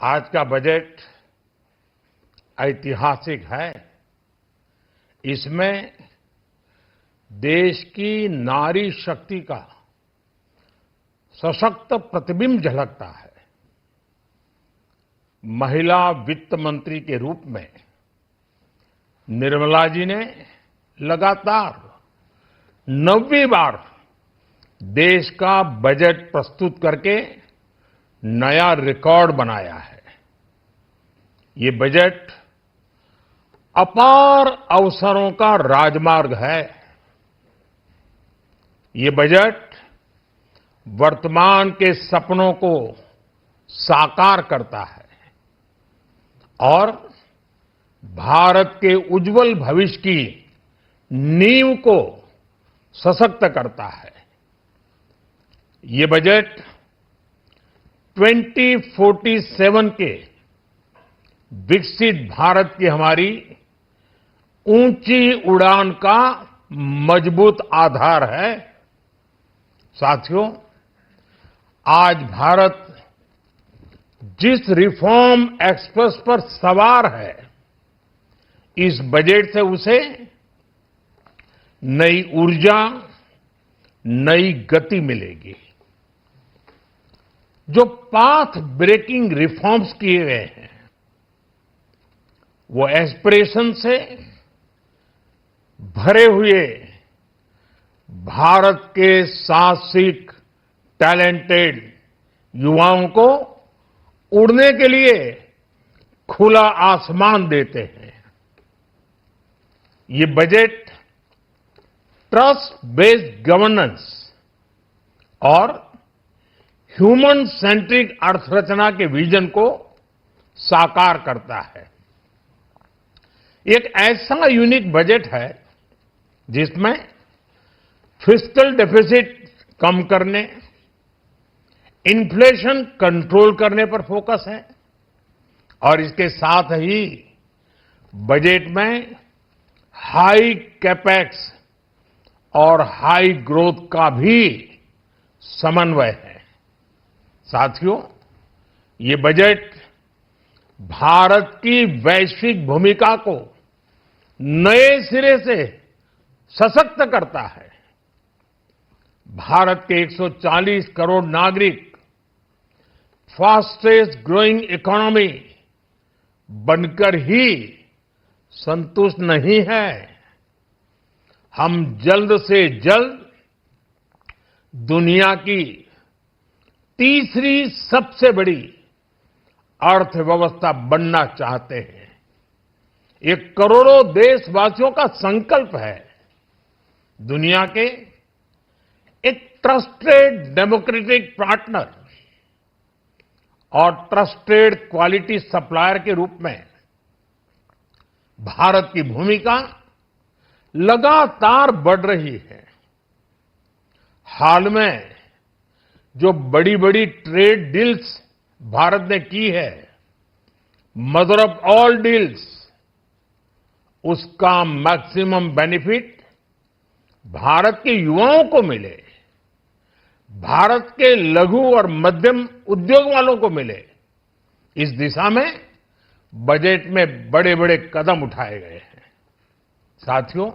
आज का बजट ऐतिहासिक है। इसमें देश की नारी शक्ति का सशक्त प्रतिबिंब झलकता है। महिला वित्त मंत्री के रूप में निर्मला जी ने लगातार 9वीं बार देश का बजट प्रस्तुत करके नया रिकॉर्ड बनाया है। ये बजट अपार अवसरों का राजमार्ग है। ये बजट वर्तमान के सपनों को साकार करता है और भारत के उज्जवल भविष्य की नींव को सशक्त करता है। ये बजट 2047 के विकसित भारत की हमारी ऊंची उड़ान का मजबूत आधार है। साथियों, आज भारत जिस रिफॉर्म एक्सप्रेस पर सवार है, इस बजट से उसे नई ऊर्जा, नई गति मिलेगी। जो पाथ ब्रेकिंग रिफॉर्म्स किए गए हैं, वो एस्पिरेशन से भरे हुए भारत के साहसिक, टैलेंटेड युवाओं को उड़ने के लिए खुला आसमान देते हैं। ये बजट ट्रस्ट बेस्ड गवर्नेंस और ह्यूमन सेंट्रिक अर्थरचना के विजन को साकार करता है। एक ऐसा यूनिक बजट है जिसमें फिस्कल डेफिसिट कम करने, इन्फ्लेशन कंट्रोल करने पर फोकस है और इसके साथ ही बजट में हाई कैपेक्स और हाई ग्रोथ का भी समन्वय है। साथियों, ये बजट भारत की वैश्विक भूमिका को नए सिरे से सशक्त करता है। भारत के 140 करोड़ नागरिक फास्टेस्ट ग्रोइंग इकोनॉमी बनकर ही संतुष्ट नहीं है। हम जल्द से जल्द दुनिया की तीसरी सबसे बड़ी अर्थव्यवस्था बनना चाहते हैं। ये करोड़ों देशवासियों का संकल्प है। दुनिया के एक ट्रस्टेड डेमोक्रेटिक पार्टनर और ट्रस्टेड क्वालिटी सप्लायर के रूप में भारत की भूमिका लगातार बढ़ रही है। हाल में जो बड़ी बड़ी ट्रेड डील्स भारत ने की है, मदर ऑफ ऑल डील्स, उसका मैक्सिमम बेनिफिट भारत के युवाओं को मिले, भारत के लघु और मध्यम उद्योग वालों को मिले। इस दिशा में बजट में बड़े बड़े कदम उठाए गए हैं। साथियों,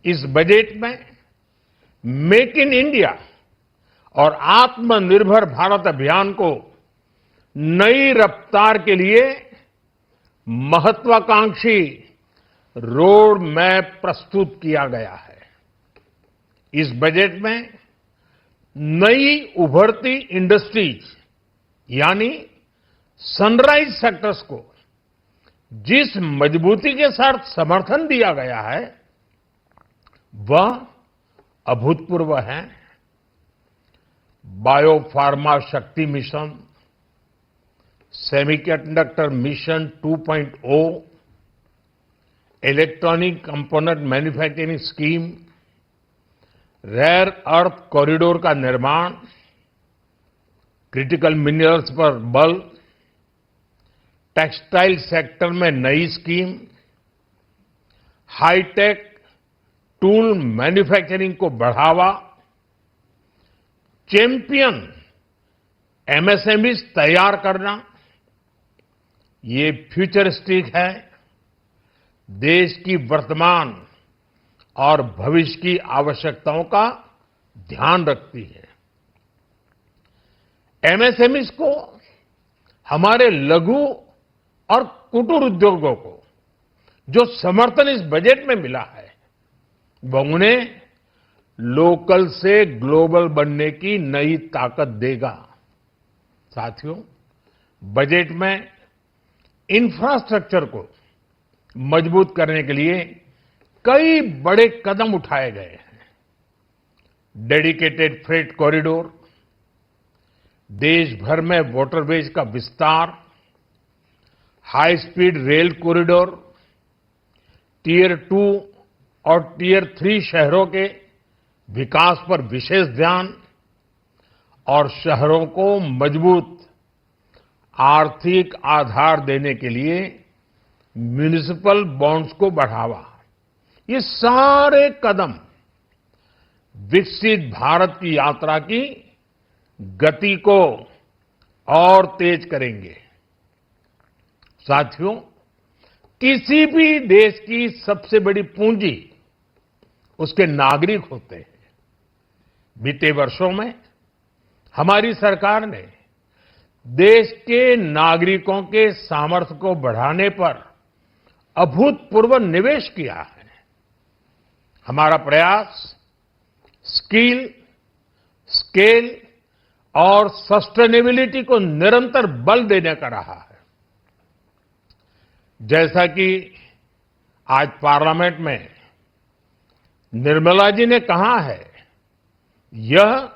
इस बजट में मेक इन इंडिया और आत्मनिर्भर भारत अभियान को नई रफ्तार के लिए महत्वाकांक्षी रोड मैप प्रस्तुत किया गया है। इस बजट में नई उभरती इंडस्ट्रीज यानी सनराइज सेक्टर्स को जिस मजबूती के साथ समर्थन दिया गया है, वह अभूतपूर्व है। Biopharma Shakti mission, semiconductor mission 2.0, electronic component manufacturing scheme, rare earth corridor का निर्माण, क्रिटिकल मिनरल्स पर बल, टेक्सटाइल सेक्टर में नई स्कीम, हाईटेक टूल मैन्युफैक्चरिंग को बढ़ावा, चैंपियन एमएसएमईज तैयार करना, ये फ्यूचरिस्टिक है, देश की वर्तमान और भविष्य की आवश्यकताओं का ध्यान रखती है। एमएसएमईज को, हमारे लघु और कुटीर उद्योगों को जो समर्थन इस बजट में मिला है, वह उन्हें लोकल से ग्लोबल बनने की नई ताकत देगा। साथियों, बजट में इंफ्रास्ट्रक्चर को मजबूत करने के लिए कई बड़े कदम उठाए गए हैं। डेडिकेटेड फ्रेट कॉरिडोर, देश भर में वाटरवेज का विस्तार, high speed rail corridor, tier 2 और टियर 3 शहरों के विकास पर विशेष ध्यान और शहरों को मजबूत आर्थिक आधार देने के लिए म्युनिसिपल बॉन्ड्स को बढ़ावा। ये सारे कदम विकसित भारत की यात्रा की गति को और तेज करेंगे। साथियों, किसी भी देश की सबसे बड़ी पूंजी उसके नागरिक होते हैं। बीते वर्षों में हमारी सरकार ने देश के नागरिकों के सामर्थ्य को बढ़ाने पर अभूतपूर्व निवेश किया है। हमारा प्रयास स्किल, स्केल और सस्टेनेबिलिटी को निरंतर बल देने का रहा है। जैसा कि आज पार्लियामेंट में निर्मला जी ने कहा है, यह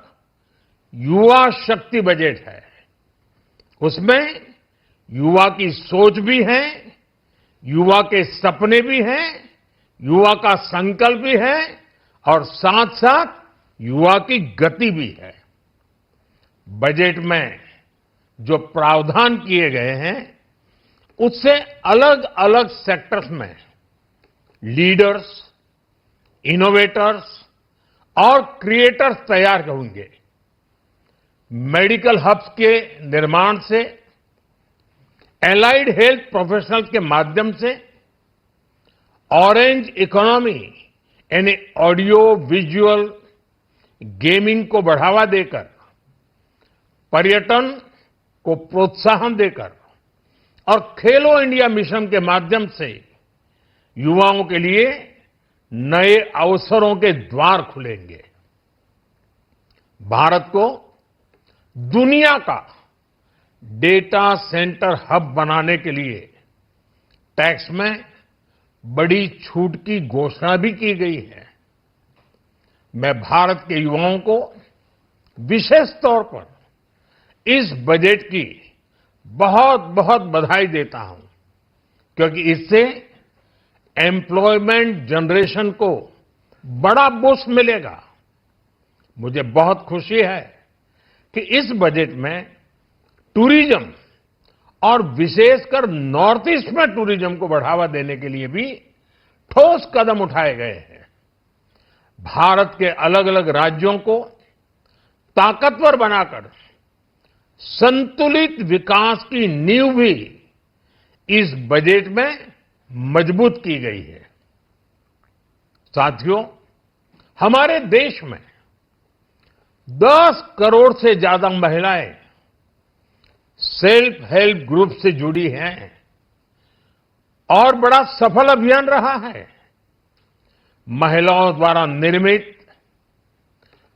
युवा शक्ति बजट है। उसमें युवा की सोच भी है, युवा के सपने भी हैं, युवा का संकल्प भी है और साथ साथ युवा की गति भी है। बजट में जो प्रावधान किए गए हैं, उससे अलग अलग सेक्टर्स में लीडर्स, इनोवेटर्स और क्रिएटर्स तैयार होंगे। मेडिकल हब्स के निर्माण से, एलाइड हेल्थ प्रोफेशनल्स के माध्यम से, ऑरेंज इकोनॉमी यानी ऑडियो विजुअल गेमिंग को बढ़ावा देकर, पर्यटन को प्रोत्साहन देकर और खेलो इंडिया मिशन के माध्यम से युवाओं के लिए नए अवसरों के द्वार खुलेंगे। भारत को दुनिया का डेटा सेंटर हब बनाने के लिए टैक्स में बड़ी छूट की घोषणा भी की गई है। मैं भारत के युवाओं को विशेष तौर पर इस बजट की बहुत बहुत बधाई देता हूं, क्योंकि इससे एम्प्लॉयमेंट जनरेशन को बड़ा बूस्ट मिलेगा। मुझे बहुत खुशी है कि इस बजट में टूरिज्म और विशेषकर नॉर्थ ईस्ट में टूरिज्म को बढ़ावा देने के लिए भी ठोस कदम उठाए गए हैं। भारत के अलग अलग राज्यों को ताकतवर बनाकर संतुलित विकास की नींव भी इस बजट में मजबूत की गई है। साथियों, हमारे देश में 10 करोड़ से ज्यादा महिलाएं सेल्फ हेल्प ग्रुप से जुड़ी हैं और बड़ा सफल अभियान रहा है। महिलाओं द्वारा निर्मित,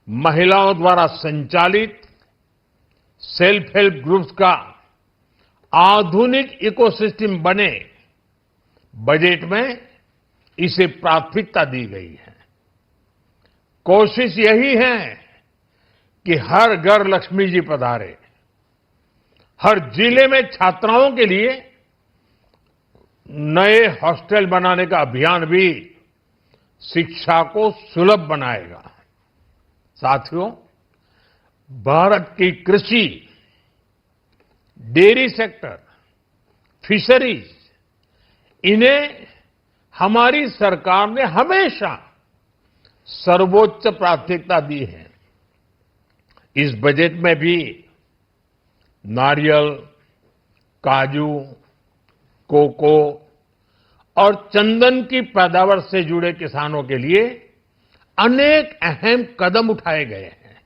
महिलाओं द्वारा संचालित सेल्फ हेल्प ग्रुप्स का आधुनिक इकोसिस्टम बने, बजट में इसे प्राथमिकता दी गई है। कोशिश यही है कि हर घर लक्ष्मी जी पधारे। हर जिले में छात्राओं के लिए नए हॉस्टल बनाने का अभियान भी शिक्षा को सुलभ बनाएगा। साथियों, भारत की कृषि, डेयरी सेक्टर, फिशरीज, इन्हें हमारी सरकार ने हमेशा सर्वोच्च प्राथमिकता दी है। इस बजट में भी नारियल, काजू, कोको और चंदन की पैदावार से जुड़े किसानों के लिए अनेक अहम कदम उठाए गए हैं।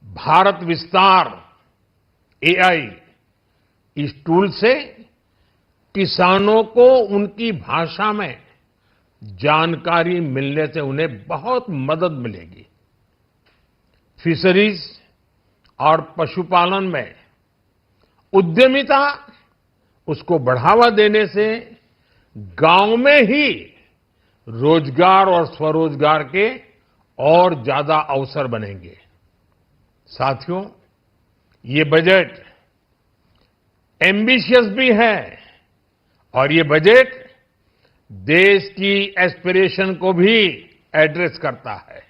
भारत विस्तार एआई इस टूल से किसानों को उनकी भाषा में जानकारी मिलने से उन्हें बहुत मदद मिलेगी। फिशरीज और पशुपालन में उद्यमिता उसको बढ़ावा देने से गांव में ही रोजगार और स्वरोजगार के और ज्यादा अवसर बनेंगे। साथियों, ये बजट एम्बिशियस भी है और ये बजट देश की एस्पिरेशन को भी एड्रेस करता है।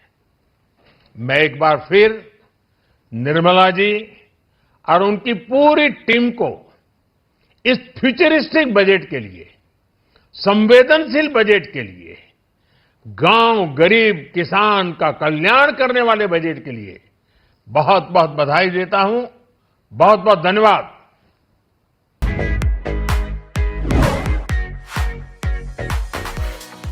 मैं एक बार फिर निर्मला जी और उनकी पूरी टीम को इस फ्यूचरिस्टिक बजट के लिए, संवेदनशील बजट के लिए, गांव, गरीब, किसान का कल्याण करने वाले बजट के लिए बहुत बहुत बधाई देता हूं। बहुत बहुत धन्यवाद।